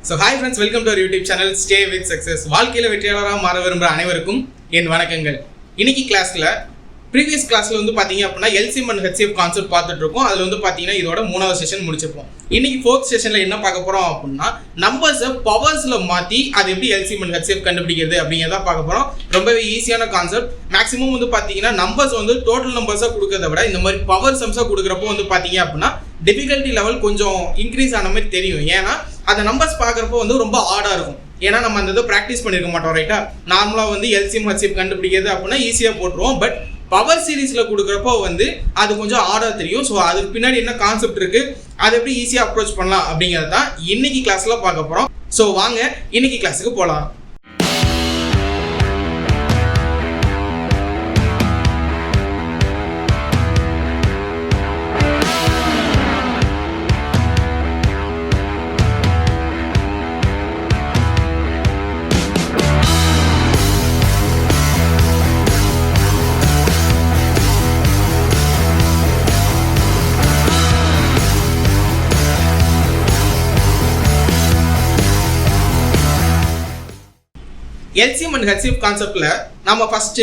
So hi friends, welcome to our YouTube channel Stay with Success. வாழ்க்கையில வெற்றியாளராக மாற விரும்புகிற அனைவருக்கும் என் வணக்கங்கள். இன்னைக்கு கிளாஸ்ல ப்ரீவியஸ் கிளாஸ்ல வந்து பாத்தீங்க அப்படின்னா LCM and HCF கான்செப்ட் பார்த்துட்டு இருக்கோம். அதுல வந்து பாத்தீங்கன்னா இதோட 3வது செஷன் முடிச்சிருப்போம். இன்னைக்கு 4th செஷன்ல என்ன பார்க்க போறோம் அப்படின்னா நம்பர்ஸை பவர்ஸ்ல மாத்தி அது எப்படி LCM and HCF கண்டுபிடிக்கிறது அப்படிங்கறத பார்க்க போறோம். ரொம்பவே ஈஸியான கான்செப்ட். மேக்ஸிமம் வந்து பாத்தீங்கன்னா நம்பர்ஸ் வந்து டோட்டல் நம்பர்ஸா கொடுக்கறத விட இந்த மாதிரி பவர் சம்ஸா கொடுக்கறப்போ வந்து பாத்தீங்க அப்படின்னா டிஃபிகல்ட்டி லெவல் கொஞ்சம் இன்க்ரீஸ் ஆன மாதிரி தெரியும். ஏன்னா அந்த நம்பர்ஸ் பார்க்குறப்போ வந்து ரொம்ப ஆடாக இருக்கும். ஏன்னா நம்ம அந்த இதை ப்ராக்டிஸ் பண்ணியிருக்க மாட்டோம், ரைட்டா? நார்மலாக வந்து LCM HCF கண்டுபிடிக்கிறது அப்படின்னா ஈஸியாக போட்டுருவோம். பட் பவர் சீரீஸில் கொடுக்குறப்போ வந்து அது கொஞ்சம் ஆடாக தெரியும். ஸோ அதுக்கு பின்னாடி என்ன கான்செப்ட் இருக்குது, அதை எப்படி ஈஸியாக அப்ரோச் பண்ணலாம் அப்படிங்கிறது தான் இன்னைக்கு கிளாஸில் பார்க்க போகிறோம். ஸோ வாங்க இன்னைக்கு கிளாஸுக்கு போகலாம். LCM and HCF கான்செப்ட்ல நம்ம ஃபர்ஸ்ட்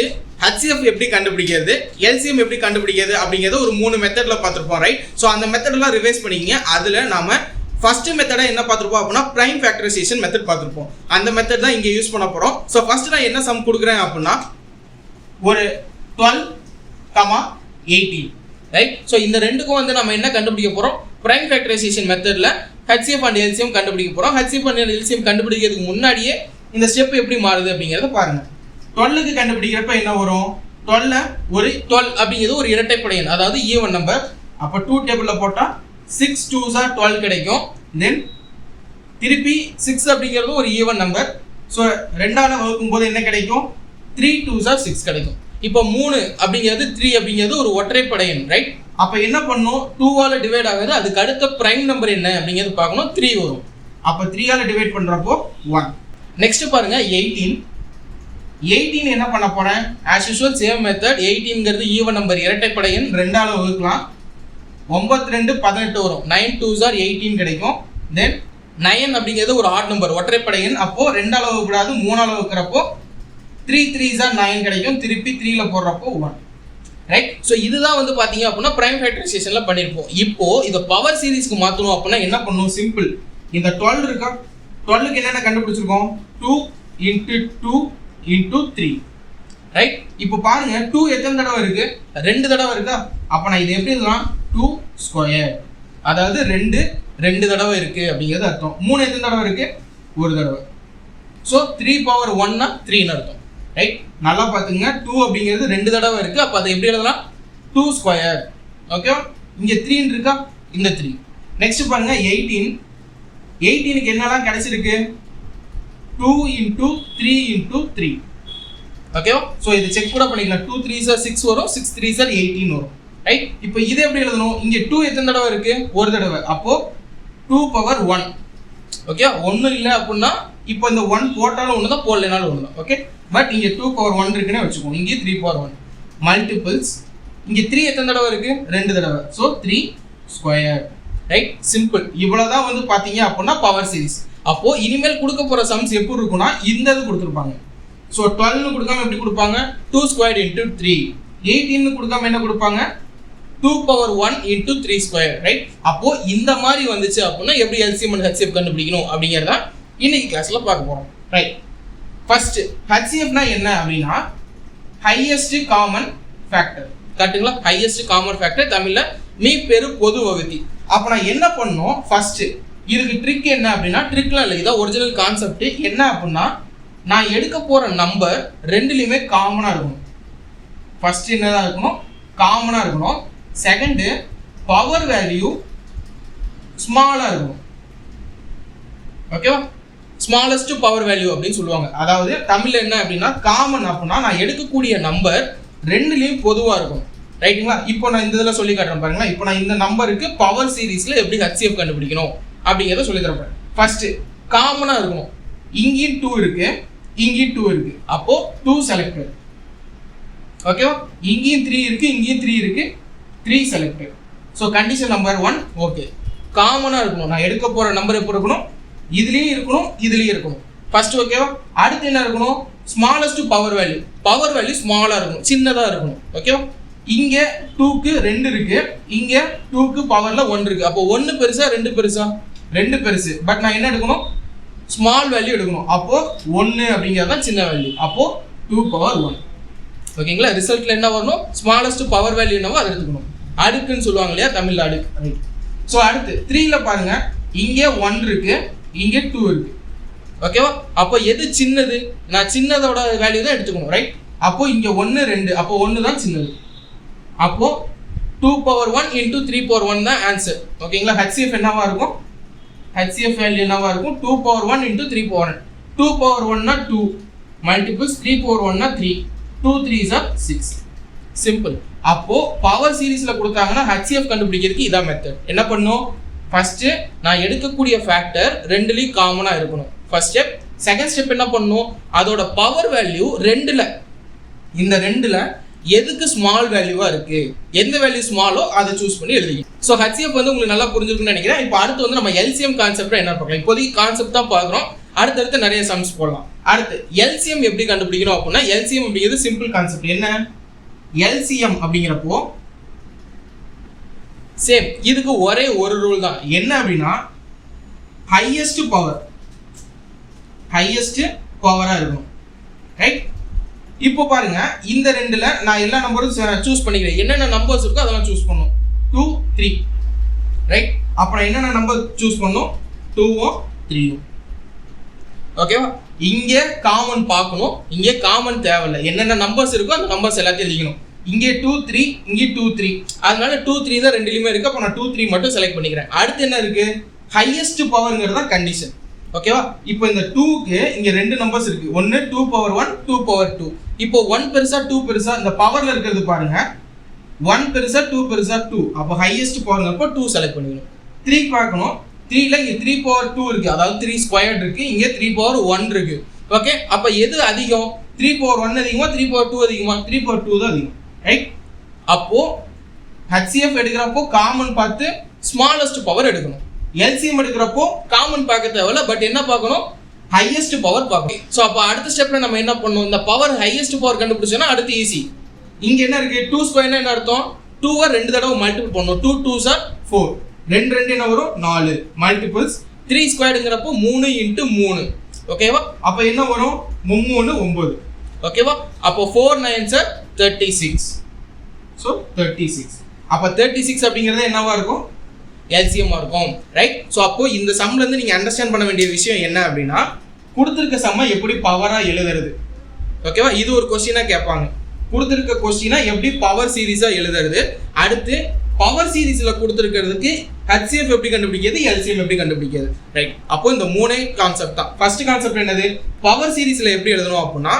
HCF எப்படி கண்டுபிடிக்கிறது, LCM எப்படி கண்டுபிடிக்கிறது அப்படிங்கறத ஒரு 3 மெத்தட்ல பார்த்திருப்போம், ரைட்? சோ அந்த மெத்தட்லாம் ரிவைஸ் பண்ணிக்கங்க. அதுல நாம ஃபர்ஸ்ட் மெத்தடை என்ன பார்த்திருப்போம் அப்படின்னா பிரைம் ஃபேக்டரைசேஷன் மெத்தட் பார்த்திருப்போம். அந்த மெத்தட் தான் இங்க யூஸ் பண்ண போறோம். சோ ஃபர்ஸ்ட் நான் என்ன சம் கொடுக்குறேன் அப்படின்னா ஒரு 12, 18, ரைட்? சோ இந்த ரெண்டுக்கும் வந்து நம்ம என்ன கண்டுபிடிக்க போறோம்? பிரைம் ஃபேக்டரைசேஷன் மெத்தட்ல HCF and LCM கண்டுபிடிக்க போறோம். HCF and LCM கண்டுபிடிக்கிறதுக்கு முன்னாடியே இந்த ஸ்டெப் எப்படி மாறுது அப்படிங்கறத பாருங்க. 12க்கு கண்டுபிடிக்கிறப்ப என்ன வரும்? 12 ஒரு 12 அப்படிங்கிறது ஒரு இரட்டைப்படை எண், அதாவது ஈவன் நம்பர். அப்ப 2 டேபிள்ல போட்டா 6 2s are 12 கிடைக்கும். தென் திருப்பி 6 அப்படிங்கிறது ஒரு ஈவன் நம்பர். ஸோ 2ஆல வகுக்கும் போது என்ன கிடைக்கும்? 3 2s are 6 கிடைக்கும். இப்போ 3 அப்படிங்கிறது 3 அப்படிங்கிறது ஒரு ஒற்றைப்படை எண், ரைட்? அப்ப என்ன பண்ணும்? 2ஆல டிவைட் ஆகுது. அதுக்கு அடுத்த பிரைம் நம்பர் என்ன அப்படிங்கிறது பார்க்கணும். 3 வரும். அப்ப 3ஆல டிவைட் பண்றப்போ 1. நெக்ஸ்ட் பாருங்க 18 என்ன பண்ண போறேன்? as usual same method. 18ங்கிறது ஈவன் நம்பர், இரட்டைப்படை எண், 2ஆல வகுக்கலாம். 9 2 18 வரும். 9 2s are 18 கிடைக்கும். தென் 9 அப்படிங்கிறது ஒரு ஆட் நம்பர், ஒற்றைப்படை எண். அப்போ 2ஆல வகுக்கூடாது, 3ஆல வகுக்கிறப்போ 3 3s are 9 கிடைக்கும். திருப்பி 3ல போடுறப்போ 1, ரைட்? ஸோ இதுதான் வந்து பாத்தீங்க அப்படின்னா பிரைம் ஃபேக்டரைசேஷன்ல பண்ணிருப்போம். இப்போ இதை பவர் சீரீஸ்க்கு மாத்தணும் அப்படின்னா என்ன பண்ணணும்? சிம்பிள். இந்த 12 இருக்கா, 12க்கு என்னென்ன கண்டுபிடிச்சிருக்கோம்? 2 into 2 into 3, ரைட்? இப்போ பாருங்க 2 எத்தனை தடவை இருக்கு? 2 தடவை இருக்கா? அப்ப நான் இது எப்படி எழுதலாம்? 2 ஸ்கொயர், அதாவது 2 தடவை இருக்கு அப்படிங்கிறது அர்த்தம். 3 எத்தனை தடவை இருக்கு? ஒரு தடவை. ஸோ 3 power 1 னா 3ன்னு அர்த்தம், ரைட்? நல்லா பார்த்துங்க. 2 அப்படிங்கிறது 2 தடவை இருக்கு. அப்ப அதை எப்படி எழுதலாம்? 2 ஸ்கொயர். ஓகே, இங்க 3 இருக்கா? இந்த 3. நெக்ஸ்ட் பாருங்க 18க்கு என்னலாம் கிடைச்சிருக்கு? 2 into 3 into 3. ஓகேவா? சோ இது செக் கூட பண்ணிக்கலாம். 2 3s are 6 வரும், 6 3s are 18 வரும், ரைட்? இப்போ இது எப்படி எழுதணும்? இங்க 2 எத்தனை தடவை இருக்கு? ஒரு தடவை. அப்போ 2 power 1. ஓகே, 1 இல்ல அப்படின்னா இப்போ இந்த 1 போட்டாலும் ஒண்ணு தான், போடலனாலும் ஒண்ணு தான். ஓகே, பட் இங்க 2 power 1 இருக்குன்னு வெச்சுக்கோங்க. இங்க 3 power 1 மல்டிபிள்ஸ். இங்க 3 எத்தனை தடவை இருக்கு? 2 தடவை. So 3 square, right? சிம்பிள். இவ்வளவுதான் வந்து பாத்தீங்க அப்படின்னா பவர் சீரிஸ். அப்போ இனிமேல் கொடுக்க போற சம்ஸ் எப்படி இருக்கும்னா இந்த இது கொடுத்துருப்பாங்க. ஸோ 12 கொடுக்காம எப்படி கொடுப்பாங்க? 2 ஸ்கொயர் இன்டூ 3. 18 கொடுக்காம என்ன கொடுப்பாங்க? 2 power 1 இன்டூ 3 ஸ்கொயர், ரைட்? அப்போ இந்த மாதிரி வந்துச்சு அப்படின்னா எப்படி LCM and HCF கண்டுபிடிக்கணும் அப்படிங்கறத இன்னைக்கு கிளாஸ்ல பார்க்க போறோம், ரைட்? ஃபர்ஸ்ட் HCFனா என்ன அப்படின்னா ஹையஸ்ட் காமன் ஃபேக்டர், கரெக்ட்டுங்களா? ஹையஸ்ட் காமன் ஃபேக்டர், தமிழ்ல மீப்பெரு பொது வகுத்தி. அப்ப நான் என்ன பண்ணணும்? ஃபர்ஸ்ட் இதுக்கு ட்ரிக் என்ன அப்படின்னா, ட்ரிக்லாம் இல்லை, இதான் ஒரிஜினல் கான்செப்ட். என்ன அப்படின்னா நான் எடுக்க போற நம்பர் ரெண்டுலையுமே காமனா இருக்கணும். ஃபர்ஸ்ட் என்னதான் இருக்கணும்? காமனா இருக்கணும். செகண்ட் பவர் வேல்யூ ஸ்மாலா இருக்கணும். ஓகேவா? ஸ்மாலஸ்ட் பவர் வேல்யூ அப்படின்னு சொல்லுவாங்க. அதாவது தமிழ்ல என்ன அப்படின்னா காமன் அப்படின்னா நான் எடுக்கக்கூடிய நம்பர் ரெண்டுலையும் பொதுவா இருக்கும், ரைட்டுங்களா? இப்போ நான் இந்த இதில் சொல்லி காட்டுறேன் பாருங்களா. இப்போ நான் இந்த நம்பருக்கு பவர் சீரீஸ்ல எப்படி HCF கண்டுபிடிக்கணும் அப்படிங்கிறத சொல்லி தரேன். ஃபர்ஸ்ட் காமனா இருக்கணும். இங்கேயும் 2 இருக்கு, இங்கேயும் 2 இருக்கு. அப்போ 2 செலக்டட். ஓகேவா? இங்கேயும் 3 இருக்கு, இங்கேயும் 3 இருக்கு, 3 selected. So condition number 1 okay. காமனாக இருக்கணும். நான் எடுக்க போகிற நம்பர் எப்படி இருக்கணும்? இதுலயும் இருக்கணும் இதுலயும் இருக்கணும் ஃபர்ஸ்ட். ஓகேவா? அடுத்து என்ன இருக்கணும்? Smallest power value. Power value ஸ்மாலா இருக்கணும், சின்னதா இருக்கணும். ஓகேவா? இங்க 2க்கு 2 இருக்கு, இங்க 2க்கு பவர்ல 1 இருக்கு. அப்போ 1 பெருசா 2 பெருசா? 2 பெருசு. பட் நான் என்ன எடுக்கணும்? ஸ்மால் வேல்யூ எடுக்கணும். அப்போ 1 அப்படிங்கிறது தான் சின்ன வேல்யூ. அப்போ 2 பவர் 1. ஓகேங்களா? ரிசல்ட்ல என்ன வரணும்? ஸ்மாலஸ்ட் பவர் வேல்யூ என்னவோ அதை எடுத்துக்கணும். அடுக்குன்னு சொல்லுவாங்க இல்லையா தமிழ்ல, அடுக்கு. ரைட். ஸோ அடுத்து 3ல பாருங்க, இங்க 1 இருக்கு, இங்க 2 இருக்கு. ஓகேவா? அப்போ எது சின்னது? நான் சின்னதோட வேல்யூ தான் எடுத்துக்கணும். ரைட். அப்போ இங்க 1 2, அப்போ 1 தான் சின்னது. அப்போ 2 பவர் 1 into 3 பவர் 1 தான் ஆன்சர். ஓகேங்களா? HCF என்னவா இருக்கும்? HCF வேல்யூ என்னவா இருக்கும்? 2 பவர் 1 into 3 பவர் 1. 2 பவர் 1 னா 2 மல்டிபிள்ஸ் 3 பவர் 1 னா 3. 2 3s are 6. சிம்பிள். அப்போ பவர் சீரிஸ்ல கொடுத்தாங்கன்னா HCF கண்டுபிடிக்கிறதுக்கு இதான் மெத்தட். என்ன பண்ணும்? ஃபர்ஸ்ட் நான் எடுக்கக்கூடிய ஃபேக்டர் ரெண்டுலயும் காமனா இருக்கணும். First step. செகண்ட் ஸ்டெப் என்ன பண்ணும்? அதோட பவர் வேல்யூ ரெண்டுல, இந்த ரெண்டுல எதுக்கு ஸ்மால் வேல்யூவா இருக்கு, எந்த வேல்யூ ஸ்மாலோ அதை சூஸ் பண்ணி எழுதிங்க. ஸோ HCF வந்து உங்களுக்கு நல்லா புரிஞ்சிருக்குன்னு நினைக்கிறேன். இப்போ அடுத்து வந்து நம்ம LCM கான்செப்ட் என்ன பார்க்கலாம். இப்போதைக்கு கான்செப்ட் தான் பார்க்குறோம், அடுத்தடுத்து நிறைய சம்ஸ் போடலாம். அடுத்து LCM எப்படி கண்டுபிடிக்கணும் அப்படின்னா, LCM அப்படிங்கிறது சிம்பிள் கான்செப்ட். என்ன LCM அப்படிங்கிறப்போ சேம், இதுக்கு ஒரே ஒரு ரூல் தான். என்ன அப்படின்னா ஹையஸ்ட் பவரா இருக்கும். ரைட். இப்போ பாருங்க, இந்த ரெண்டுல நான் எல்லா நம்பரும் சூஸ் பண்ணிக்கிறேன். என்னென்ன நம்பர்ஸ் இருக்கோ அதெல்லாம் சூஸ் பண்ணும். 2 3. ரைட். அப்புறம் என்னென்ன நம்பர் சூஸ் பண்ணும்? 2ம் 3ம். ஓகேவா? இங்க காமன் பார்க்கணும், இங்க காமன் தேவையில்லை. என்னென்ன நம்பர்ஸ் இருக்கோ அந்த நம்பர்ஸ் எல்லாத்தையும் எழுதிக்கணும். இங்கே 2 3, இங்கே 2 3. அதனால 2 3 தான் ரெண்டுலயுமே இருக்கு. அப்போ நான் 2 3 மட்டும் செலக்ட் பண்ணிக்கிறேன். அடுத்து என்ன இருக்கு? ஹையஸ்ட் பவர்ங்கிறது தான் கண்டிஷன். ஓகேவா? இப்போ இந்த 2க்கு இங்க ரெண்டு நம்பர்ஸ் இருக்கு. ஒன்னு 2 பவர் 1, 2 பவர் 2. இப்போ 1 பெருசா 2 பெருசா? இந்த பவர்ல இருக்கிறது பாருங்க, 1 பெருசா 2 பெருசா? 2. அப்போ ஹையஸ்ட் பவர்ங்கிறப்போ 2 செலக்ட் பண்ணிக்கணும். 3 பார்க்கணும். 3ல இங்க 3 பவர் 2 இருக்கு, அதாவது 3 ஸ்கொயர்ட் இருக்கு. இங்க 3 பவர் 1 இருக்கு. ஓகே. அப்ப எது அதிகம்? 3 பவர் 1 அதிகமா 3 பவர் 2 அதிகமா? 3 பவர் 2 தான் அதிகம். ரைட். அப்போ HCF எடுக்கிறப்போ காமன் பார்த்து ஸ்மாலஸ்ட் பவர் எடுக்கணும். LCM எடுக்கிறப்போ காமன் பார்க்க தேவையில்ல, பட் என்ன பார்க்கணும்? ஹையஸ்ட் பவர் பார்க்கணும். ஸோ அப்போ அடுத்த ஸ்டெப்ல நம்ம என்ன பண்ணணும்? இந்த பவர் ஹையஸ்ட் பவர் கண்டுபிடிச்சோன்னா அடுத்து ஈஸி. இங்க என்ன இருக்கு? 2 ஸ்கொயர்னா என்ன அர்த்தம்? 2 ரெண்டு தடவை மல்டிபிள் பண்ணணும். 2 2s are 4. 2 2 என்ன வரும்? 4 மல்டிபிள்ஸ் 3 ஸ்கொயர்டுங்கிறப்போ 3 into 3. ஓகேவா? அப்போ என்ன வரும்? 3 9. ஓகேவா? அப்போ 4 9s are 36. ஸோ 36. அப்போ 36 அப்படிங்கிறது என்னவா இருக்கும்? LCM இருக்கும். ரைட். ஸோ அப்போ இந்த சம்ல இருந்து நீங்க அண்டர்ஸ்டாண்ட் பண்ண வேண்டிய விஷயம் என்ன அப்படின்னா, கொடுத்திருக்க சம்மை எப்படி பவரா எழுதுறது. ஓகேவா? இது ஒரு கொஸ்டினா கேட்பாங்க. கொடுத்திருக்க கொஸ்டினா எப்படி பவர் சீரிஸா எழுதுறது. அடுத்து பவர் சீரிஸ்ல கொடுத்திருக்கிறதுக்கு HCF எப்படி கண்டுபிடிக்கிறது, LCM எப்படி கண்டுபிடிக்கிறது. ரைட். அப்போ இந்த மூணே கான்செப்ட் தான். ஃபர்ஸ்ட் கான்செப்ட் என்னது? பவர் சீரிஸ்ல எப்படி எழுதணும் அப்படின்னா,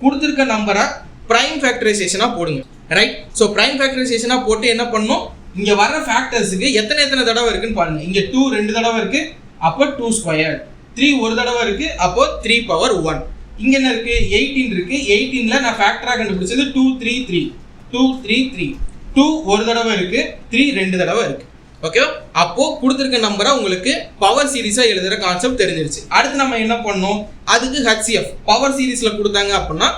கொடுத்திருக்க நம்பரை பிரைம் ஃபேக்டரைசேஷனா போடுங்க. ரைட். ஸோ பிரைம் ஃபேக்டரைசேஷனா போட்டு என்ன பண்ணணும்? இங்க வர ஃபேக்டர்ஸுக்கு எத்தனை தடவை இருக்குன்னு பாருங்க. இங்க 2 2 தடவை இருக்கு, அப்போ 2 ஸ்கொயர். 3 ஒரு தடவை இருக்கு, அப்போ 3 பவர் 1. இங்க என்ன இருக்கு? 18 இருக்கு. 18ல நான் ஃபேக்டரா கண்டுபிடிச்சது 2 3 3. 2 3 3. 2 ஒரு தடவை இருக்கு, 3 ரெண்டு தடவை இருக்கு. ஓகேவா? அப்போ கொடுத்திருக்க நம்பரை உங்களுக்கு பவர் சீரிஸா எழுதுற கான்செப்ட் தெரிஞ்சிருச்சு. அடுத்து நம்ம என்ன பண்ணோம்? அதுக்கு HCF பவர் சீரிஸ்ல கொடுத்தாங்க அப்படின்னா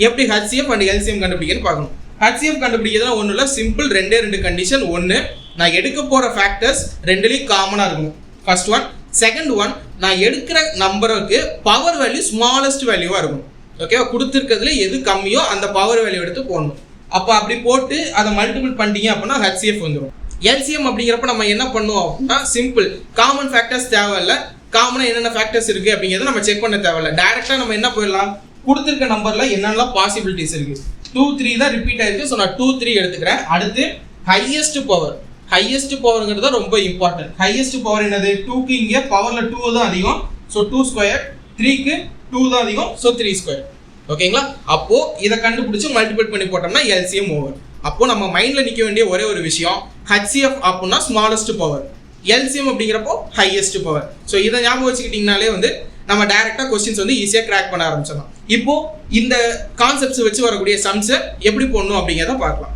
எப்படி HCF and LCM கண்டுபிடிக்கன்னு பார்க்கணும். HCF கண்டுபிடிக்கிறதுனா ஒன்றும் இல்லை, சிம்பிள். ரெண்டு கண்டிஷன். ஒன்று, நான் எடுக்க போகிற ஃபேக்டர்ஸ் ரெண்டுலேயும் காமனாக இருக்கணும். First one. செகண்ட் ஒன், நான் எடுக்கிற நம்பருக்கு பவர் வேல்யூ ஸ்மாலஸ்ட் வேல்யூவாக இருக்கணும். ஓகேவா? கொடுத்துருக்கிறதுல எது கம்மியோ அந்த பவர் வேல்யூ எடுத்து போடணும். அப்போ அப்படி போட்டு அதை மல்டிபிள் பண்ணிட்டீங்க அப்படின்னா HCF வந்துடும். LCM அப்படிங்கிறப்ப நம்ம என்ன பண்ணுவோம் அப்படின்னா, சிம்பிள். காமன் ஃபேக்டர்ஸ் தேவையில்லை, காமனாக என்னென்ன ஃபேக்டர்ஸ் இருக்குது அப்படிங்கிறத நம்ம செக் பண்ண தேவையில்லை. டேரெக்டாக நம்ம என்ன போயிடலாம்? கொடுத்துருக்க நம்பரில் என்னென்னலாம் பாசிபிலிட்டிஸ் இருக்குது. 2 3 தான் ரிப்பீட் ஆயிருக்கு. ஸோ நான் 2 3 எடுத்துக்கிறேன். அடுத்து ஹையஸ்ட் பவர். ஹையஸ்ட் பவர்ங்கிறது ரொம்ப இம்பார்ட்டன்ட். ஹையஸ்ட் பவர் என்னது? 2க்கு இங்கே பவர்ல 2 தான் அதிகம். So 2 square. 3க்கு 2 தான் அதிகம். So 3 square. ஓகேங்களா? அப்போ இதை கண்டுபிடிச்சு மல்டிபிள் பண்ணி போட்டோம்னா LCM ஓவர். அப்போ நம்ம மைண்ட்ல நிற்க வேண்டிய ஒரே ஒரு விஷயம், HCF அப்படின்னா ஸ்மாலஸ்ட் பவர், LCM அப்படிங்கிறப்போ ஹையஸ்ட் பவர். ஸோ இதை ஞாபகம் வச்சுக்கிட்டீங்கனாலே வந்து நம்ம டைரக்டா கொஸ்டின்ஸ் வந்து ஈஸியாக கிராக் பண்ண ஆரம்பிச்சிடலாம். இப்போ இந்த கான்செப்ட்ஸ் வச்சு வரக்கூடிய சம்ஸை எப்படி போடணும் அப்படிங்கிறத பார்க்கலாம்.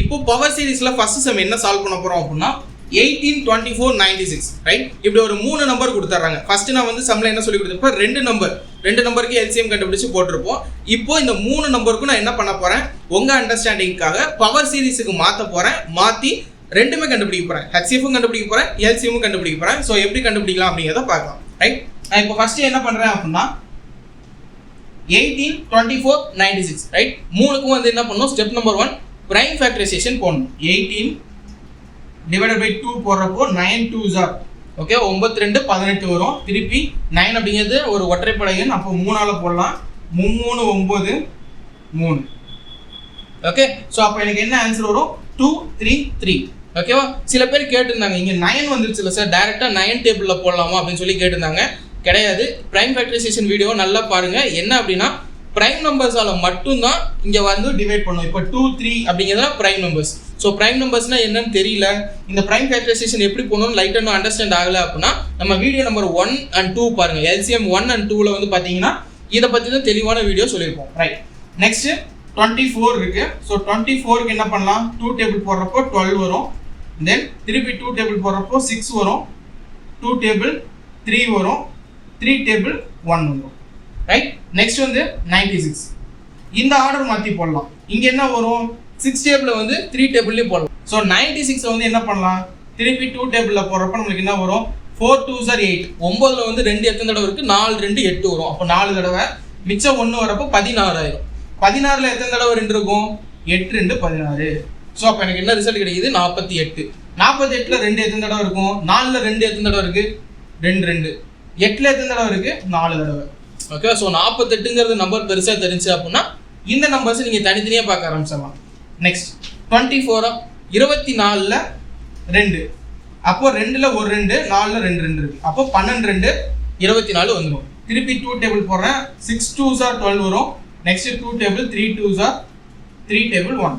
இப்போ பவர் சீரிஸ்ல ஃபர்ஸ்ட் சம் என்ன சால்வ் பண்ண போறோம் அப்படின்னா, 18, 24, 96 ரைட். இப்படி ஒரு 3 நம்பர் கொடுத்துறாங்க. ஃபர்ஸ்ட் நான் வந்து சம்ல என்ன சொல்லி கொடுத்திருப்பேன், ரெண்டு நம்பருக்கு எல்சிஎம் கண்டுபிடிச்சு போட்டிருப்போம். இப்போ இந்த 3 நம்பருக்கு நான் என்ன பண்ண போறேன், உங்க அண்டர்ஸ்டாண்டிங்காக பவர் சீரிஸுக்கு மாத்த போறேன். மாத்தி ரெண்டுமே கண்டுபிடிக்க போறேன். ஹெச்சிஎஃப்பும் கண்டுபிடிக்க போறேன், எல்சிஎம்மும் கண்டுபிடிக்க போறேன். ஸோ எப்படி கண்டுபிடிக்கலாம் அப்படிங்கிறத பார்க்கலாம். ரைட். நான் இப்போ ஃபர்ஸ்ட் என்ன பண்றேன் அப்படின்னா 18, 24, 96 ரைட். மூணுக்கும் வந்து என்ன பண்ணணும், ஸ்டெப் நம்பர் 1 பிரைம் ஃபேக்டரைசேஷன் போடணும். 18 டிவைடட் பை 2 போடுறப்போ 9 2s are ஓகே 9 2 18 வரும். திருப்பி 9 அப்படிங்கிறது ஒரு ஒற்றைப்படை எண், அப்போ 3ஆல போடலாம். 3 9 3 ஓகே. ஸோ அப்போ எனக்கு என்ன ஆன்சர் வரும், 2 3 3 ஓகேவா. சில பேர் கேட்டிருந்தாங்க இங்கே 9 வந்துருச்சுல சார், டைரெக்டாக 9 டேபிளில் போடலாமா அப்படின்னு சொல்லி கேட்டிருந்தாங்க. கிடையாது. பிரைம் ஃபேக்டரைசேஷன் வீடியோ நல்லா பாருங்க. என்ன அப்படின்னா பிரைம் நம்பர்ஸால மட்டும்தான் இங்கே வந்து டிவைட் பண்ணும். இப்போ 2 3 அப்படிங்கிறதுனா பிரைம் நம்பர்ஸ். ஸோ பிரைம் நம்பர்ஸ்னா என்னன்னு தெரியல, இந்த பிரைம் ஃபேக்டரைசேஷன் எப்படி போகணும்னு லைட்டாக இன்னும் அண்டர்ஸ்டாண்ட் ஆகலை அப்படின்னா நம்ம வீடியோ நம்பர் 1 and 2 பாருங்க. எல்சிஎம் 1 and 2ல வந்து பார்த்தீங்கன்னா இதை பற்றி தான் தெளிவான வீடியோ சொல்லியிருப்போம். ரைட். நெக்ஸ்ட் 24 இருக்கு. ஸோ 24க்கு என்ன பண்ணலாம், 2 டேபிள் போடுறப்போ 12 வரும். தென் திருப்பி 2 டேபிள் போடுறப்போ 6 வரும். 2 டேபிள் 3 வரும். 3 டேபிள் 1 வரும். ரைட். நெக்ஸ்ட் வந்து 96. இந்த ஆர்டர் மாற்றி போடலாம். இங்கே என்ன வரும், 6 டேபிள் வந்து 3 டேபிள்லேயும் போடலாம். ஸோ 96 வந்து என்ன பண்ணலாம், திருப்பி 2 டேபிளில் போடுறப்ப நம்மளுக்கு என்ன வரும், 4 2s are 8. 9ல் வந்து 2 எத்தனை தடவை இருக்குது, 4 2 8 வரும். அப்போ 4 தடவை மிச்சம் 1 வரப்போ 16 ஆயிரும். 16ல் எத்தனை தடவை 2 இருக்கும், 8 2 16. ஸோ அப்போ எனக்கு என்ன ரிசல்ட் கிடைக்குது, 48. 48ல் 2 எத்தனை தடவை இருக்கும், 4ல் 2 எத்தனை தடவை இருக்கு, 2 2. 8ல் எத்தனை தடவை இருக்கு, 4 தடவை. ஓகே. ஸோ 48ங்கிறது நம்பர் பெருசாக தெரிஞ்சு அப்படின்னா இந்த நம்பர்ஸ் நீங்கள் தனித்தனியாக பார்க்க ஆரம்பிச்சிடலாம். நெக்ஸ்ட் 24 24ல் 2, அப்போ 2ல் ஒரு 2, 4ல் 2 2 இருக்கு. அப்போ 12 2 24 வந்துடும். திருப்பி 2 டேபிள் போடுறேன், 6 2s are 12 வரும். Next 2 table 3 2s are 3 table 1.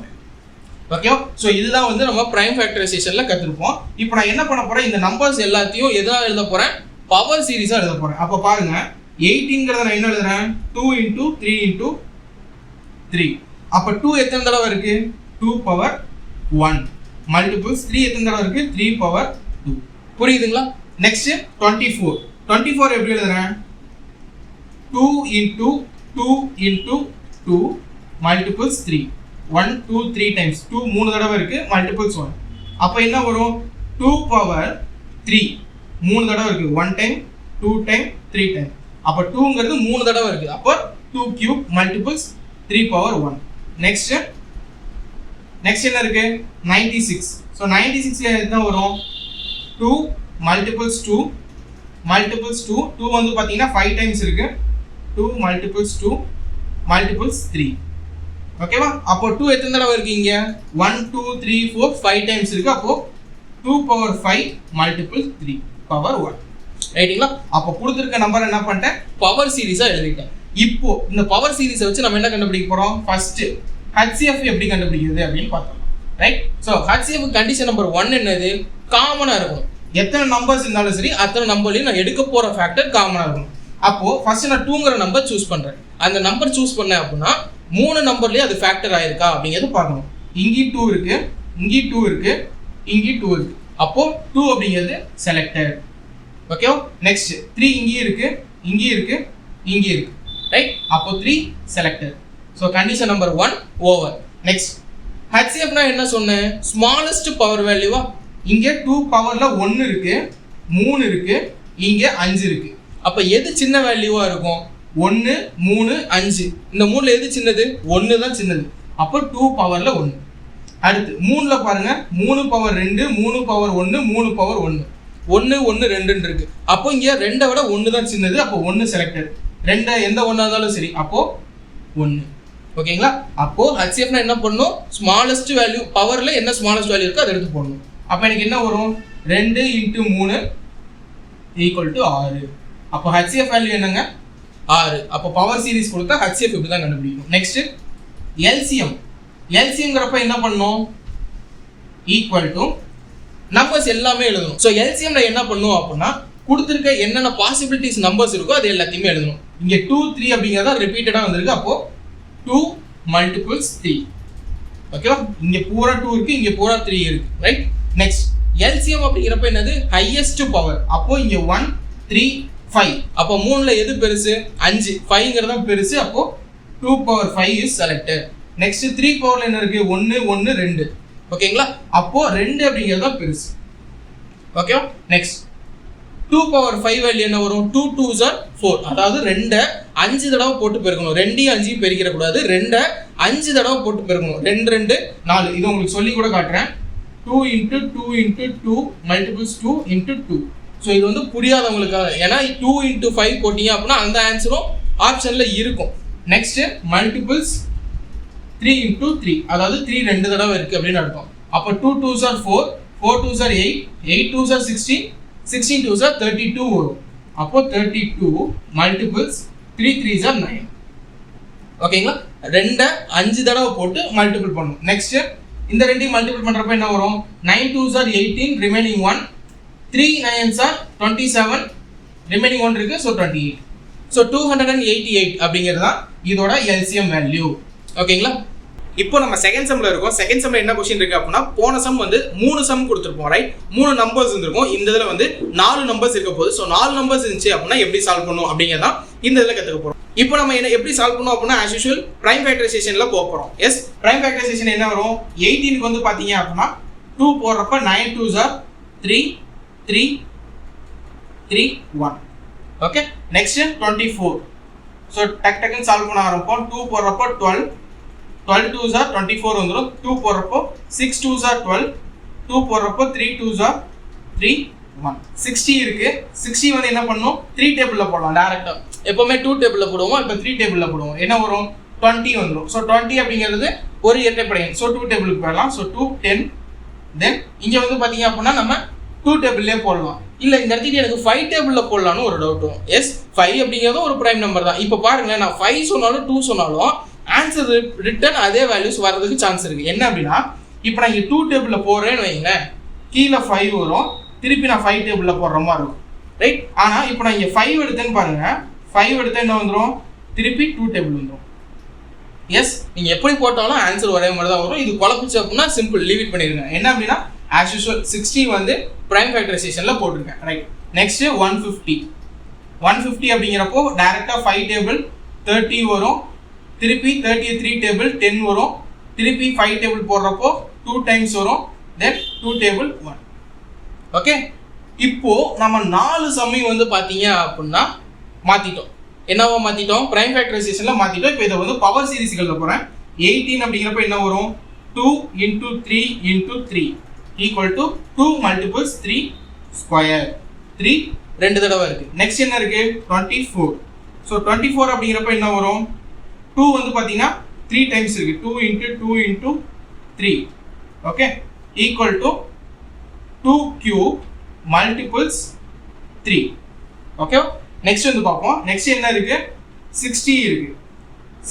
Okay. So இதுதான் வந்து நம்ம பிரைம் ஃபேக்டரைசேஷன்ல கற்றுருப்போம். இப்போ நான் என்ன பண்ண போறேன், இந்த நம்பர்ஸ் எல்லாத்தையும் எதாவது எழுத போறேன், பவர் சீரிஸாக எழுத போறேன். அப்போ பாருங்க 18ங்கிறத நான் என்ன எழுதுறேன், 2 into 3 into 3. அப்போ 2 எத்தனை தடவை இருக்கு, 2 power 1 மல்டிபிள்ஸ் 3 எத்தனை தடவை இருக்கு, 3 power 2. புரியுதுங்களா. நெக்ஸ்ட் 24 எப்படி எழுதுறேன், 2 into 2 into 2 மல்டிபிள்ஸ் 3. 1 2 3 டைம்ஸ் 2 3 தடவை இருக்கு, மல்டிபிள்ஸ் 1. அப்போ என்ன வரும், 2 power 3 3 தடவை இருக்கு, 1 டைம் 2 டைம் 3 டைம். அப்போ 2ங்கிறது 3 தடவை இருக்கு. அப்போ 2 கியூப் மல்டிபிள்ஸ் 3 power 1. நெக்ஸ்ட் என்ன இருக்கு, 96. ஸோ 96ல என்ன வரும், 2 மல்டிபிள்ஸ் 2 மல்டிபிள்ஸ் 2 2 வந்து பார்த்தீங்கன்னா 5 டைம்ஸ் இருக்கு. 2 மல்டிபிள்ஸ் 2 மல்டிபிள்ஸ் 3. ஓகேவா. அப்போ 2 எத்தனை தடவை இருக்கு இங்க, 1 2 3 4 5 டைம்ஸ் இருக்கு. அப்போ 2 power 5 மல்டிபிள் 3 power 1. ரைட்டுங்களா. அப்போ கொடுத்துருக்க நம்பர் என்ன பண்ணிட்டேன், பவர் சீரிஸா எழுதிட்டேன். இப்போ இந்த பவர் சீரிஸை வச்சு நம்ம என்ன கண்டுபிடிக்க போறோம், ஃபர்ஸ்ட் HCF எப்படி கண்டுபிடிக்கிறது அப்படின்னு பார்த்தோம். Right. So HCF condition number 1 என்னது, காமனா இருக்கும். எத்தனை நம்பர்ஸ் இருந்தாலும் சரி அத்தனை நம்பர்லையும் நான் எடுக்க போற ஃபேக்டர் காமனா இருக்கும். அப்போ ஃபர்ஸ்ட் நான் 2ங்கிற நம்பர் சூஸ் பண்றேன். அந்த நம்பர் சூஸ் பண்ணேன் அப்படின்னா 3 நம்பர்லயே அது ஃபேக்டர் ஆயிருக்கா அப்படிங்கிறது பார்க்கணும். இங்கேயும் 2 இருக்கு, இங்கேயும் 2 இருக்கு, இங்கேயும் 2 இருக்கு. அப்போ 2 அப்படிங்கிறது செலக்டட். ஓகேவா. நெக்ஸ்ட் 3 இங்கேயும் இருக்கு, இங்கேயும் இருக்கு, இங்கேயும் இருக்கு. ரைட். அப்போ 3 selected. So condition number 1 over. Next HCF நான் என்ன சொன்னேன், ஸ்மாலஸ்ட் பவர் வேல்யூவா. இங்கே 2 பவர்ல 1 இருக்கு, 3 இருக்கு, இங்கே 5 இருக்கு. அப்போ எது சின்ன வேல்யூவா இருக்கும், 1 3 5. இந்த 3ல எது சின்னது, 1 தான் சின்னது. அப்போ 2 பவர்ல 1. அடுத்து 3ல பாருங்க, 3 பவர் 2 3 பவர் 1 3 பவர் 1 1 1 2 இருக்கு. அப்போ இங்க 2 விட 1 தான் சின்னது. அப்போ 1 செலக்டட். 2 எந்த ஒண்ணா இருந்தாலும் சரி, அப்போ 1. ஓகேங்களா. அப்போ HCF என்ன பண்ணணும், ஸ்மாலஸ்ட் வேல்யூ பவர்ல என்ன ஸ்மாலஸ்ட் வேல்யூ இருக்கோ அதை எடுத்து போடணும். அப்போ எனக்கு என்ன வரும், 2 × 3 = 6. அப்போ HCF வேல்யூ என்னங்க, 6. அப்போ பவர் சீரிஸ் கொடுத்தா HCF இப்படி தான் கண்டுபிடிக்கணும். நெக்ஸ்ட் LCMங்கிறப்ப என்ன பண்ணணும், = நம்பர்ஸ் எல்லாமே எழுதணும். ஸோ LCMல என்ன பண்ணும் அப்படின்னா கொடுத்துருக்க என்னென்ன பாசிபிலிட்டிஸ் நம்பர்ஸ் இருக்கோ அது எல்லாத்தையுமே எழுதணும். இங்கே 2 3 அப்படிங்கிறதா ரிப்பீட்டடாக வந்திருக்கு. அப்போ 2 மல்டிபிள்ஸ் 3. ஓகேவா. இங்கே பூரா 2 இருக்கு, இங்கே பூரா 3 இருக்கு. ரைட். நெக்ஸ்ட் LCM அப்படிங்கிறப்ப என்னது ஹையஸ்ட் பவர். அப்போ இங்க 1 3 5. அப்போ 3ல எது பெருசு 5, 5ங்கிறது தான் பெருசு. அப்போ 2 power 5 இஸ் செலக்டட். நெக்ஸ்ட் 3 பவர்ல என்ன இருக்கு 1 1 2. ஓகேங்களா? அப்போ 2 அப்படிங்கிறது தான் பெருசு. ஓகேவா? நெக்ஸ்ட் 2 power 5 வேல்யூ என்ன வரும் 2 2s are 4. அதாவது 2 5 தடவை போட்டு பெருக்கணும். 2 5 பெருக்கிற கூடாது. 2 5 தடவை போட்டு பெருக்கணும். 2 2 4. இது உங்களுக்கு சொல்லி கூட காட்டுறேன். 2 into 2 into 2 multiples 2 into 2. So இது வந்து புரியாதவங்களுக்காக. ஏன்னா 2 into 5 போட்டீங்க அப்படின்னா அந்த ஆன்சரும் ஆப்ஷன்ல இருக்கும். Next multiples 3 into 3. அதாவது 3 2 தடவை இருக்கு அப்படின்னு அர்த்தம். அப்போ 2 2s are 4, 4 2s are 8, 8 2s are 16, 16 2s are 32 வரும். அப்போ 32 மல்டிபிள்ஸ் 3 3s are 9. ஓகேங்களா? 2 5 தடவை போட்டு மல்டிபிள் பண்ணணும். நெக்ஸ்ட் இந்த ரெண்டையும் மல்டிபிள் பண்றப்ப என்ன வரும் 9 2s are 18, remaining 1, 3 9s are 27, remaining 1 இருக்கு. ஸோ 28. ஸோ 288 அப்படிங்கிறது தான் இதோட எல்சிஎம் வேல்யூ. ஓகேங்களா? இப்போ நம்ம செகண்ட் சம்ல இருக்கோம். செகண்ட் சம்ல என்ன क्वेश्चन இருக்கு அப்படின்னா போன சம் வந்து 3 சம் கொடுத்திருப்போம், ரைட்? 3 நம்பர்ஸ் இருந்திருக்கும். இந்த இதுல வந்து 4 நம்பர்ஸ் இருக்க போகுது. சோ 4 நம்பர்ஸ் இருந்துச்சு அப்படின்னா எப்படி சால்வ் பண்ணனும் அப்படிங்கறத இந்த இதுல கத்துக்க போறோம். இப்போ நம்ம என்ன எப்படி சால்வ் பண்ணனும் அப்படின்னா as usual பிரைம் ஃபேக்டரைசேஷன்ல போக போறோம். எஸ், பிரைம் ஃபேக்டரைசேஷன் என்ன வரும் 18 க்கு வந்து பாத்தீங்க அப்படின்னா 2 போறப்ப 9 2s are 3 3 3 1. Okay, next 24. So duck டக்னு solve பண்ண ஆரம்பிப்போம். 2 போறப்ப 12, 12 2s are 24 வந்துரும். 2 போறப்போ 6 2s are 12, 2 போறப்போ 3 2s are 3 1. 60 இருக்கு. 60 வந்து என்ன பண்ணனும் 3 டேபிள்ல போடலாம் டைரக்ட்டா. எப்பவுமே 2 டேபிள்ல போடுவோம், இப்போ 3 டேபிள்ல போடுவோம். என்ன வரும் 20 வந்துரும். சோ 20 அப்படிங்கிறது ஒரு இரட்டைப்படை எண். சோ 2 டேபிளுக்கு போடலாம். சோ 2 10. தென் இங்க வந்து பாத்தீங்க அப்படினா நம்ம 2 டேபிள்லயே போடலாம். இல்ல இந்த இடத்துல எனக்கு 5 டேபிள்ல போடலாம்னு ஒரு டவுட் வரும். எஸ், 5 அப்படிங்கிறது ஒரு பிரைம் நம்பர் தான். இப்போ பாருங்க நான் 5 சொன்னாலும் 2 சொன்னாலும் ஆன்சர் ரிட்டன் அதே வேல்யூஸ் வரதுக்கு சான்ஸ் இருக்கு. என்ன அப்படின்னா இப்போ நான் இங்க 2 டேபிள்ல போறேன்னு வைங்க, கீழே 5 வரும், திருப்பி நான் 5 டேபிள்ல போடுற மாதிரி இருக்கும், ரைட்? ஆனா இப்போ நான் இங்க 5 எடுத்தேன்னு பாருங்க, 5 எடுத்தா என்ன வந்துரும் திருப்பி 2 டேபிள் வந்துரும். எஸ், நீங்க எப்படி போட்டாலும் ஆன்சர் ஒரே மாதிரி தான் வரும். இது குழப்பிச்சு அப்படின்னா சிம்பிள் லீவ் இட் பண்ணிருங்க. என்ன அப்படின்னா as usual 60 வந்து பிரைம் ஃபேக்டரைசேஷன்ல போட்டுருக்கேன், ரைட்? நெக்ஸ்ட் 150. 150 அப்படிங்கிறப்போ டைரக்டா 5 டேபிள் 30 வரும், திருப்பி 33 டேபிள் 10 வரும், திருப்பி 5 டேபிள் போடுறப்போ 2 டைம்ஸ் வரும், தென் 2 டேபிள் 1. ஓகே, இப்போ நம்ம 4 சம்மையும் வந்து பாத்தீங்க அப்படின்னா மாத்திட்டோம். என்னவா மாத்திட்டோம் பிரைம் ஃபேக்டரைசேஷன்ல மாத்திட்டோம். இப்போ இதை வந்து பவர் சீரிஸ்க்கு எழுத போறேன். 18 அப்படிங்கிறப்ப என்ன வரும் 2 into 3 into 3 equal to 2 multiples 3 square. 3 ரெண்டு தடவை இருக்கு. நெக்ஸ்ட் என்ன இருக்கு 24. சோ 24 அப்படிங்கிறப்ப என்ன வரும் 2 வந்து பாத்தீங்கன்னா 3 டைம்ஸ் இருக்கு. 2 into 2 into 3. Okay, equal to 2 cube multiples 3. Okay, next வந்து பார்ப்போம். நெக்ஸ்ட் என்ன இருக்கு 60 இருக்கு.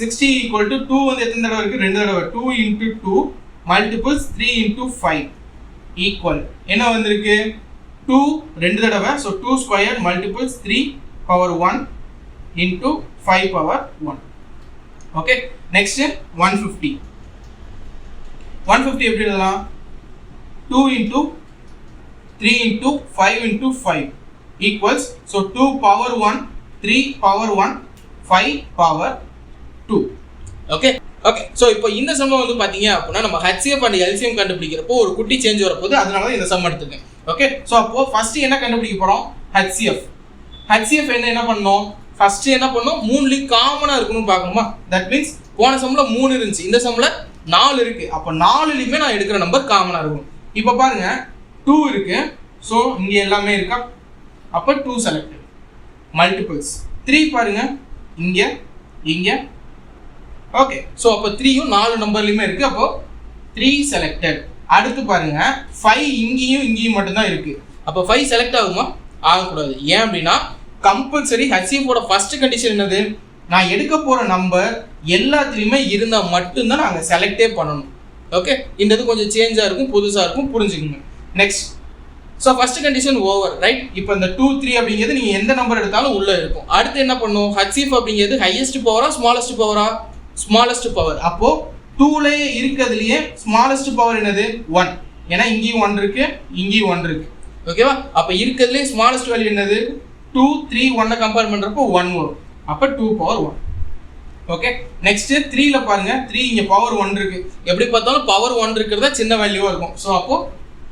60 equal to 2 வந்து எத்தனை தடவை இருக்கு ரெண்டு தடவை. 2 into 2 multiples 3 into 5 equal என்ன வந்திருக்கு 2 ரெண்டு தடவை. so 2 square multiples 3 power 1 into 5 power 1. Okay, next 150. 150 எப்படி எழுதலாம் 2 into 3 into 5 into 5 equals so 2 power 1 3 power 1 5 power 2. Okay okay, so இப்போ இந்த சம் வந்து பாத்தீங்க அப்படினா நம்ம HCF and LCM கண்டுபிடிக்கிறப்போ ஒரு குட்டி சேஞ்ச் வரப்போகுது. அதனால தான் இந்த சம் எடுத்துக்கேன். ஓகே, சோ அப்போ ஃபர்ஸ்ட் என்ன கண்டுபிடிக்க போறோம் HCF. HCF என்ன பண்ணனும் ஃபர்ஸ்ட் என்ன பண்ணனும் 3 ல காமனா இருக்கணும் பார்க்கணுமா. தட் மீன்ஸ் போன சம்ல 3 இருந்துச்சு, இந்த சம்ல 4 இருக்கு. அப்ப 4 லயுமே நான் எடுக்கிற நம்பர் காமனா இருக்கும். இப்போ பாருங்க 2 இருக்கு. சோ இங்க எல்லாமே இருக்கா, அப்ப 2 செலக்டட். மல்டிபிள்ஸ் 3 பாருங்க இங்க இங்க. ஓகே, சோ அப்ப 3யும் 4 நம்பர்லயுமே இருக்கு. அப்போ 3 செலக்டட். அடுத்து பாருங்க 5 இங்கேயும் இங்கேயும் மட்டும் தான் இருக்கு. அப்ப 5 செலக்ட் ஆகுமா ஆகக்கூடாது. ஏன் அப்படின்னா கம்பல்சரி HCF ஓட ஃபர்ஸ்ட் கண்டிஷன் என்னது நான் எடுக்க போற நம்பர் எல்லாத்துலயுமே இருந்தா மட்டும் தான் நாங்க செலக்டே பண்ணணும். ஓகே, இந்த இது கொஞ்சம் சேஞ்சா இருக்கும், புதுசா இருக்கும், புரிஞ்சுக்கங்க. Next, so first condition over, right? இப்போ இந்த 2 3 அப்படிங்கிறது நீங்க எந்த நம்பர் எடுத்தாலும் உள்ள இருக்கும். அடுத்து என்ன பண்ணும் HCF அப்படிங்கிறது ஹையஸ்ட் பவரா ஸ்மாலஸ்ட் பவரா ஸ்மாலஸ்ட் பவர். அப்போ 2 ல இருக்கிறதுலயே ஸ்மாலஸ்ட் பவர் என்னது 1. ஏன்னா இங்கேயும் 1 இருக்கு, இங்கேயும் 1 இருக்கு. ஓகேவா? அப்போ இருக்கிறதுலே ஸ்மாலஸ்ட் வேல்யூ என்னது? 2, 3, 1 கம்பேர் பண்ணுறப்போ 1 வரும். அப்போ 2 பவர் 1. ஓகே, நெக்ஸ்ட் 3ல பாருங்க, 3 இங்கே பவர் 1 இருக்கு. எப்படி பார்த்தாலும் பவர் 1 இருக்கிறதா சின்ன வேல்யூவாக இருக்கும். ஸோ அப்போ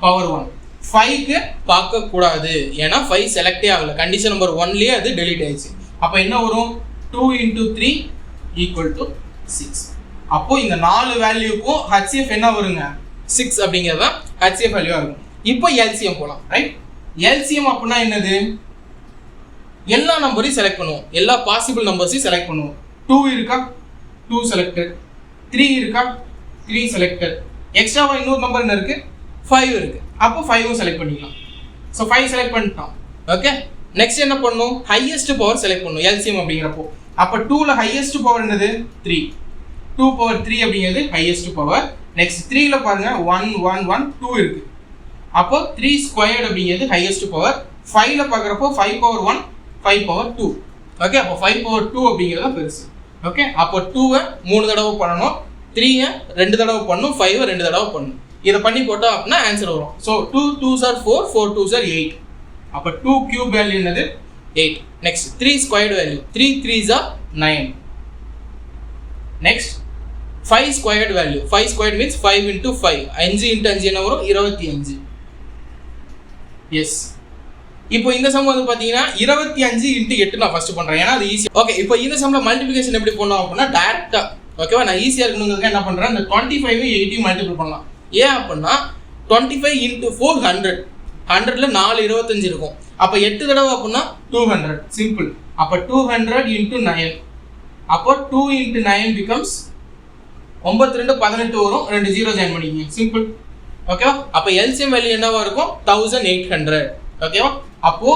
பவர் 1. 5க்கு பார்க்கக்கூடாது, ஏன்னா 5 செலக்டே ஆகலை. கண்டிஷன் நம்பர் 1லேயே அது டெலிட் ஆயிடுச்சு. அப்போ என்ன வரும்? 2 × 3 = 6. அப்போ இந்த 4 வேல்யூக்கும் HCF என்ன வருங்க? 6 அப்படிங்கிறது தான் HCF வேல்யூவாக இருக்கும். இப்போ LCM போகலாம். ரைட், LCM அப்படின்னா என்னது? எல்லா நம்பரையும் செலக்ட் பண்ணுவோம், எல்லா பாசிபிள் நம்பர்ஸையும் செலக்ட் பண்ணுவோம். 2 இருக்கா? 2 செலக்டட். 3 இருக்கா? 3 செலக்டட். எக்ஸ்ட்ராவா இன்னொரு நம்பர் என்ன இருக்கு? 5 இருக்கு. அப்போ 5ம் செலக்ட் பண்ணிக்கலாம். ஸோ 5 செலக்ட் பண்ணிட்டோம். ஓகே, நெக்ஸ்ட் என்ன பண்ணணும்? ஹையஸ்ட் பவர் செலக்ட் பண்ணணும் LCM அப்படிங்கிறப்போ. அப்போ 2ல ஹையஸ்ட் பவர் என்னது? 3. 2 பவர் 3 அப்படிங்கிறது ஹையஸ்ட் பவர். நெக்ஸ்ட் 3ல பாருங்க 1 1 1 2 இருக்கு. அப்போ 3 ஸ்கொயர்ட் அப்படிங்கிறது ஹையஸ்ட் பவர். 5ல பார்க்குறப்போ 5 பவர் 1 5 பவர் 2. ஓகே, அப்போ 5 பவர் 2 அப்படிங்கிறது பெருசு. ஓகே, அப்போ 2வை 3 தடவை பண்ணணும், 3யை 2 தடவை பண்ணணும், 5வை 2 தடவை பண்ணணும். இதை பண்ணி போட்டோம் அப்படின்னா ஆன்சர் வரும். So 2 2s are 4, 4 2s are 8. அப்போ 2 கியூப் வேல்யூ என்னது? 8. Next 3 squared value 3 3s are 9. Next 5 squared value 5 squared means 5 × 5. 5 × 5 என்ன வரும்? 25. எஸ், இப்போ இந்த சம் வந்து பார்த்தீங்கன்னா 25 × 8 நான் ஃபர்ஸ்ட் பண்ணுறேன், ஏன்னா அது ஈஸி. ஓகே, இப்போ இந்த சம்மில் மல்டிபிகேஷன் எப்படி பண்ணோம் அப்படின்னா டேரெக்டாக, ஓகேவா, நான் ஈஸியாக இருக்கணுங்கிறதுக்கு என்ன பண்ணுறேன், இந்த 25 80 மல்டிபிள் பண்ணலாம். ஏன் அப்படின்னா 25 × 4 100. 100ல் 4 25 இருக்கும். அப்போ 8 தடவை அப்படின்னா 200. சிம்பிள். அப்போ 200 × 9. அப்போ 2 × 9 becomes 92 18 வரும். 2 0 ஜாயின் பண்ணிக்கிங்க. சிம்பிள். ஓகேவா? அப்போ LCM வேல்யூ என்னவா இருக்கும்? 1800. ஓகேவா? அப்போ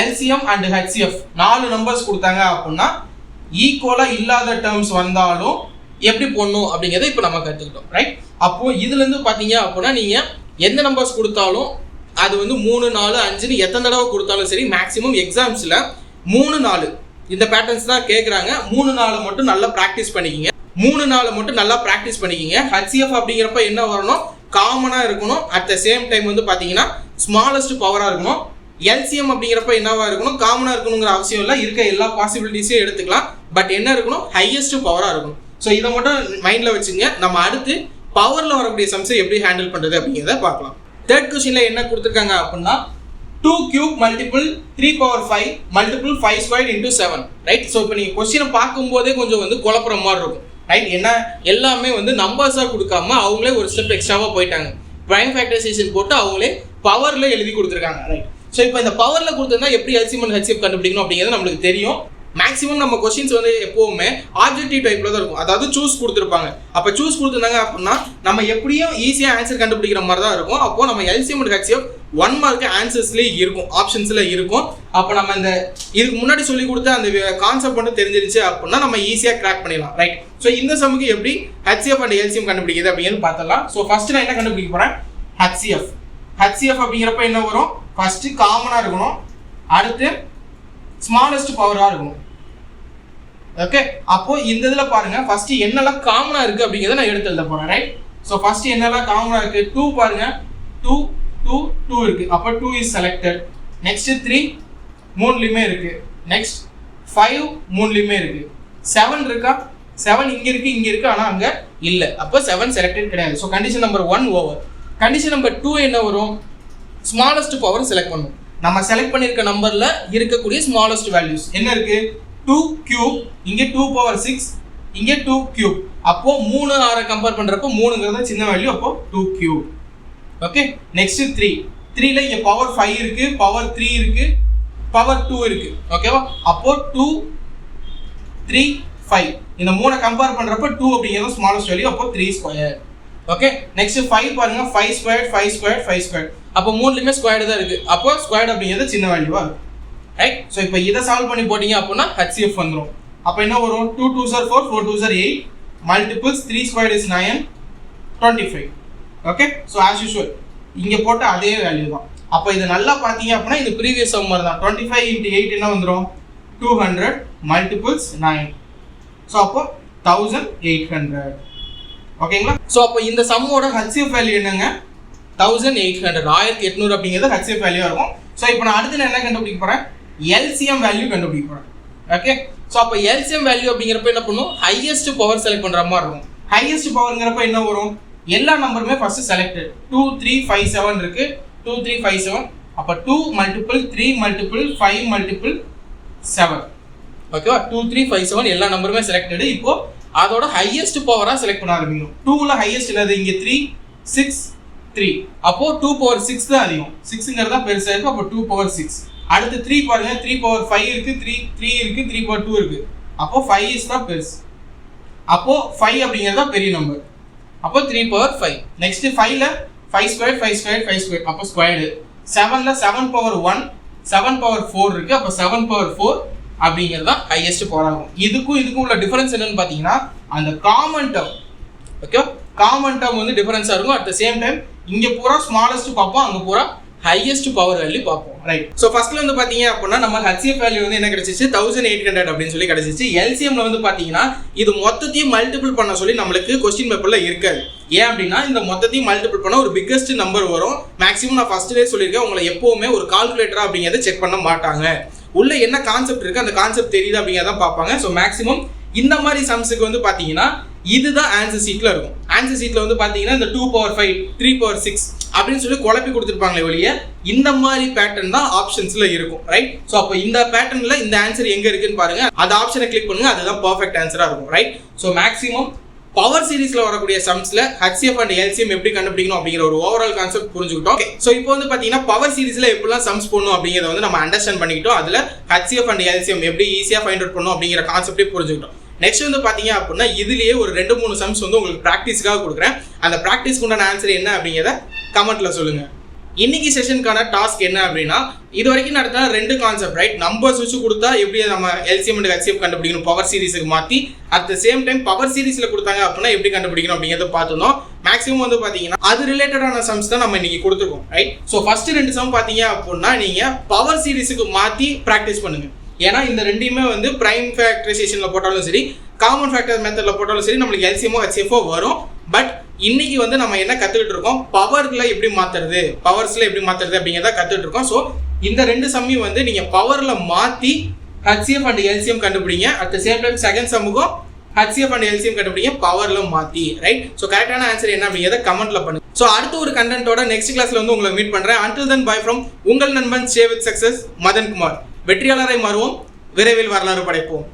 LCM அண்ட் HCF 4 நம்பர்ஸ் கொடுத்தாங்க அப்படின்னா ஈக்குவலா இல்லாத டேர்ம்ஸ் வந்தாலும் எப்படி போடணும் அப்படிங்கிறத இப்போ நம்ம கற்றுக்கிட்டோம். ரைட், அப்போ இதுல இருந்து பார்த்தீங்க அப்படின்னா நீங்க எந்த நம்பர்ஸ் கொடுத்தாலும் அது வந்து 3 4 5ன்னு எத்தனை தடவை கொடுத்தாலும் சரி, மேக்ஸிமம் எக்ஸாம்ஸ்ல 3 4 இந்த பேட்டர்ன்ஸ் தான் கேட்குறாங்க. 3 4 மட்டும் நல்லா ப்ராக்டிஸ் பண்ணிக்கிங்க. 3 4 மட்டும் நல்லா ப்ராக்டிஸ் பண்ணிக்கிங்க. HCF அப்படிங்கிறப்ப என்ன வரணும்? காமனாக இருக்கணும். அட் த சேம் டைம் வந்து பார்த்தீங்கன்னா ஸ்மாலஸ்ட் பவராக இருக்கணும். LCM அப்படிங்கிறப்ப என்னவா இருக்கணும்? காமனாக இருக்கணுங்கிற அவசியம் இல்லை, இருக்க எல்லா பாசிபிலிட்டிஸையும் எடுத்துக்கலாம். பட் என்ன இருக்கணும்? ஹையஸ்ட் பவராக இருக்கணும். ஸோ இதை மட்டும் மைண்டில் வச்சுங்க. நம்ம அடுத்து பவரில் வரக்கூடிய சம்ஸை எப்படி ஹேண்டில் பண்ணுறது அப்படிங்கிறத பார்க்கலாம். தேர்ட் கொஸ்டினில் என்ன கொடுத்துருக்காங்க அப்படின்னா 2 cube multiple 3 power 5 multiple 5 squared × 7. Right, so இப்போ நீங்கள் கொஸ்டினை பார்க்கும்போதே கொஞ்சம் வந்து குழப்புற மாதிரி இருக்கும். ரைட், என்ன எல்லாமே வந்து நம்பர்ஸாக கொடுக்காம அவங்களே ஒரு ஸ்டெப் எக்ஸ்ட்ராவாக போயிட்டாங்க. ப்ரைம் ஃபேக்டரைசேஷன் போட்டு அவங்களே பவரில் எழுதி கொடுத்துருக்காங்க. ரைட், ஸோ இப்போ இந்த பவரில் கொடுத்துருந்தா எப்படி LCM அண்ட் HCF கண்டுபிடிக்கணும் அப்படிங்கிறது நம்மளுக்கு தெரியும். மேக்ஸிமம் நம்ம கொஸ்டின்ஸ் வந்து எப்போவுமே ஆப்ஜெக்டிவ் டைப்ல தான் இருக்கும். அதாவது சூஸ் கொடுத்துருப்பாங்க. அப்போ சூஸ் கொடுத்துருந்தாங்க அப்படின்னா நம்ம எப்படியும் ஈஸியாக ஆன்சர் கண்டுபிடிக்கிற மாதிரி தான் இருக்கும். அப்போ நம்ம LCM அண்ட் HCF 1 மார்க் ஆன்சர்ஸ்லேயே இருக்கும், ஆப்ஷன்ஸில் இருக்கும். அப்போ நம்ம இந்த இதுக்கு முன்னாடி சொல்லி கொடுத்த அந்த கான்செப்ட் மட்டும் தெரிஞ்சிருச்சு அப்படின்னா நம்ம ஈஸியாக கிராக் பண்ணிடலாம். ரைட், ஸோ இந்த சமுக்கு எப்படி HCF அண்ட் LCM கண்டுபிடிக்கிறது அப்படின்னு பார்த்தலாம். ஸோ ஃபர்ஸ்ட் நான் என்ன கண்டுபிடிக்க போகிறேன்? HCF. HCF அப்படிங்கிறப்ப என்ன வரும்? ஃபர்ஸ்ட் காமனாக இருக்கணும், அடுத்து ஸ்மாலஸ்ட் பவராக இருக்கணும். ஓகே, அப்போ இந்த இதில் பாருங்க ஃபர்ஸ்ட் என்னெல்லாம் காமனாக இருக்கு அப்படிங்கிறத நான் எடுத்து எழுத போறேன். ரைட், ஸோ ஃபர்ஸ்ட் என்னெல்லாம் காமனாக இருக்கு? 2 பாருங்க, 2 2 2 இருக்கு. அப்போ 2 இஸ் செலக்டட். நெக்ஸ்ட் 3 3லையுமே இருக்கு. நெக்ஸ்ட் 5 3லையுமே இருக்கு. 7 இருக்கா? 7 இங்க இருக்கு ஆனால் அங்கே இல்லை. அப்போ 7 செலக்டட் கிடையாது. So condition number 1 over. Condition number 2 என்ன வரும்? ஸ்மாலஸ்ட் பவர் செலக்ட் பண்ணும். நம்ம செலக்ட் பண்ணிருக்க நம்பர்ல இருக்கக்கூடிய ஸ்மாலஸ்ட் வேல்யூஸ் என்ன இருக்கு? 2 கியூப், இங்க 2 பவர் 6, இங்க 2 கியூப். அப்போ 3 6 கம்பேர் பண்றப்போ 3ங்கிறது சின்ன வேல்யூ, அப்போ 2 கியூப். Okay, next 3. 3ல இங்க பவர் 5 இருக்கு, பவர் 3 இருக்கு, பவர் 2 இருக்கு. ஓகேவா? அப்போ 2 3 5 இந்த 3 கம்பேர் பண்றப்போ 2 அப்படிங்கிறது ஸ்மாலஸ்ட் வேல்யூ, அப்போ 3 ஸ்கொயர். ஓகே, நெக்ஸ்ட் 5 பாருங்க, 5 ஸ்கொயர் 5 ஸ்கொயர் 5 ஸ்கொயர். அப்போ 3லையுமே ஸ்கொயர்டு தான் இருக்கு. அப்போ ஸ்கொயர்டு அப்படிங்கிறது சின்ன வேல்யூவா இருக்கும். ரைட், ஸோ இப்போ இதை சால்வ் பண்ணி போட்டீங்க அப்படின்னா HCF வந்துடும். அப்போ என்ன வரும்? 2 2s are 4, 4 2s are 8, multiples 3 squared is 9, 25. Okay, so as usual இங்கே போட்ட அதே வேல்யூ தான். அப்போ இது நல்லா பார்த்தீங்க அப்படின்னா இது ப்ரீவியஸ் சம் மாதிரி தான். 25 × 8 என்ன வந்துடும்? 200 மல்டிபிள்ஸ் 9. ஸோ அப்போ 1800. ஓகேங்களா? ஸோ அப்போ இந்த சம்மோட HCF வேல்யூ என்னங்க? 1800 1800 அப்படிங்கிறது HCF வேல்யூ இருக்கும். ஸோ இப்போ நான் அடுத்து என்ன கண்டுபிடிக்க போறேன், LCM வேல்யூ கண்டுபிடிக்க போறேன். ஓகே, ஸோ அப்போ LCM வேல்யூ அப்படிங்கிறப்ப என்ன பண்ணும், ஹையஸ்ட் பவர் செலக்ட் பண்ற மாதிரி இருக்கும். ஹையஸ்ட் பவர்ங்கிறப்ப என்ன வரும், எல்லா நம்பருமே ஃபர்ஸ்ட் செலக்டட். 2 3 5 7 இருக்கு, 2 3 5 7. அப்போ 2 மல்டிபிள் 3 மல்டிபிள் 5 மல்டிபிள் 7. ஓகேவா, 2 3 5 7 எல்லா நம்பருமே செலக்டட். இப்போ அதோட ஹையஸ்ட் பவரா செலக்ட் பண்ண ஆரம்பிக்கணும். 2ல ஹையஸ்ட் இல்லது இங்க 3 6 3. அப்போ 2 பவர் 6 தான் அதிகம், 6ங்கிறது தான் பெருசா இருக்கு. அப்போ 2 பவர் 6. அடுத்து 3 பாருங்க, 3 பவர் 5 இருக்கு, 3 இருக்கு, 3 பவர் 2 இருக்கு. அப்போ 5 இஸ் தான் பெருசு. அப்போ 5 அப்படிங்கிறது தான் பெரிய நம்பர். அப்போ 3 பவர் 5. நெக்ஸ்ட் 5ல 5 ஸ்கொயர் 5 ஸ்கொயர் 5 ஸ்கொயர், அப்போ ஸ்கொயர்டு. 7ல 7 பவர் 1 7 பவர் 4 இருக்கு. அப்போ 7 பவர் 4 அப்படிங்கிறது தான் ஹையஸ்ட் பவர் ஆகும். இதுக்கும் உள்ள டிஃபரன்ஸ் என்னன்னு பாத்தீங்கன்னா அந்த common term. Okay, common term வந்து டிஃபரன்ஸா இருக்கும். அட் த சேம் டைம் இங்க பூரா ஸ்மாலஸ்ட் பார்ப்போம், அங்க பூரா ஹையஸ்ட் பவர் வேல்யூ பார்ப்போம். ரைட், ஸோ ஃபர்ஸ்ட்ல வந்து பாத்தீங்க அப்படின்னா நம்ம HCF வேல்யூ வந்து என்ன கிடைச்சிச்சு, 1800 அப்படின்னு சொல்லி கிடைச்சிச்சு. LCMல வந்து பாத்தீங்கன்னா இது மொத்தத்தையும் மல்டிபிள் பண்ண சொல்லி நம்மளுக்கு கொஸ்டின் பேப்பர்ல இருக்காது. ஏன் அப்படின்னா இந்த மொத்தத்தையும் மல்டிபிள் பண்ண ஒரு பிக்கஸ்ட் நம்பர் வரும். மேக்ஸிமம் நான் ஃபர்ஸ்ட்லேயே சொல்லியிருக்கேன், உங்களை எப்பவுமே ஒரு கால்குலேட்டரா அப்படிங்கிறத செக் பண்ண மாட்டாங்க. உள்ள என்ன கான்செப்ட் இருக்கு, அந்த கான்செப்ட் தெரியுது அப்படிங்கிறத பார்ப்பாங்க. ஸோ மேக்ஸிமம் இந்த மாதிரி சம்ஸுக்கு வந்து பாத்தீங்கன்னா இதுதான் ஆன்சர் சீட்ல இருக்கும். ஆன்சர் சீட்ல வந்து பாத்தீங்கன்னா இந்த 2 பவர் 5 3 பவர் 6 அப்படின்னு சொல்லி குழப்பி கொடுத்துருப்பாங்களே ஒழிய இந்த மாதிரி பேட்டர்ன் தான் ஆப்ஷன்ஸ்ல இருக்கும். ரைட், ஸோ அப்போ இந்த பேட்டர்ன்ல இந்த ஆன்சர் எங்க இருக்குன்னு பாருங்க, அந்த ஆப்ஷனை கிளிக் பண்ணுங்க, அதுதான் பர்ஃபெக்ட் ஆன்சரா இருக்கும். ரைட், ஸோ மேக்ஸிமம் பவர் சீரிஸ்ல வரக்கூடிய சம்ஸ்ல HCF அண்ட் LCM எப்படி கண்டுபிடிக்கணும் அப்படிங்கிற ஒரு ஓவரால் கான்செப்ட் புரிஞ்சுக்கிட்டோம். ஸோ இப்போ வந்து பாத்தீங்கன்னா பவர் சீரிஸ்ல எப்படிலாம் சம்ஸ் போடணும் அப்படிங்கிறத வந்து நம்ம அண்டர்ஸ்டாண்ட் பண்ணிக்கிட்டோம். அதுல HCF அண்ட் LCM எப்படி ஈஸியா ஃபைண்ட் அவுட் பண்ணணும் அப்படிங்கிற கான்செப்டே புரிஞ்சுக்கிட்டோம். நெக்ஸ்ட் வந்து பாத்தீங்க அப்படின்னா இதுலயே ஒரு 2-3 சம்ஸ் வந்து உங்களுக்கு பிராக்டிஸ்க்காக கொடுக்குறேன். அந்த பிராக்டிஸ்க்கு உண்டான ஆன்சர் என்ன அப்படிங்கிறத கமெண்ட்ல சொல்லுங்க. இன்னைக்கு செஷனுக்கான டாஸ்க் என்ன அப்படின்னா, இது வரைக்கும் நடத்தின 2 கான்செப்ட். ரைட், நம்பர்ஸ் வச்சு கொடுத்தா எப்படி நம்ம LCM அண்ட் HCF கண்டுபிடிக்கணும் பவர் சீரிஸுக்கு மாத்தி, at the same time power சீரிஸ்ல கொடுத்தாங்க அப்படின்னா எப்படி கண்டுபிடிக்கணும் அப்படிங்கிறத பார்த்துருந்தோம். மேக்ஸிமம் வந்து பாத்தீங்கன்னா அது ரிலேட்டடான சம்ஸ் தான் நம்ம இன்னைக்கு கொடுத்துருக்கோம். ரைட், ஸோ ஃபர்ஸ்ட் 2 சம் பாத்தீங்க அப்படின்னா நீங்க பவர் சீரிஸுக்கு மாத்தி பிராக்டிஸ் பண்ணுங்க. ஏன்னா இந்த ரெண்டையுமே வந்து பிரைம் ஃபேக்டரைசேஷன்ல போட்டாலும் சரி, காமன் ஃபேக்டர் மெத்தட்ல போட்டாலும் சரி நம்மளுக்கு LCMஓ HCFஓ வரும். பட் இன்னைக்கு வந்து நம்ம என்ன கத்துக்கிட்டு இருக்கோம், பவர்ல எப்படி மாத்துறது, பவர்ஸ்ல எப்படி மாத்துறது அப்படிங்கிறத கத்துக்கிட்டு இருக்கோம். ஸோ இந்த 2 சம்மையும் வந்து நீங்க பவர்ல மாத்தி HCF அண்ட் LCM கண்டுபிடிங்க. At the same time second சம்முக்கும் HCF அண்ட் LCM கண்டுபிடிங்க பவர்ல மாத்தி. ரைட், ஸோ கரெக்டான ஆன்சர் என்ன அப்படிங்கிறத கமெண்ட்ல பண்ணுங்க. ஸோ அடுத்த ஒரு கண்டென்ட்டோட நெக்ஸ்ட் கிளாஸ்ல வந்து உங்களை மீட் பண்றேன். அன்டில் தென் பை ஃப்ரம் உங்கள் நண்பன் stay with success Madan Kumar. வெற்றியாளரை மாறுவோம், விரைவில் வரலாறு படைப்போம்.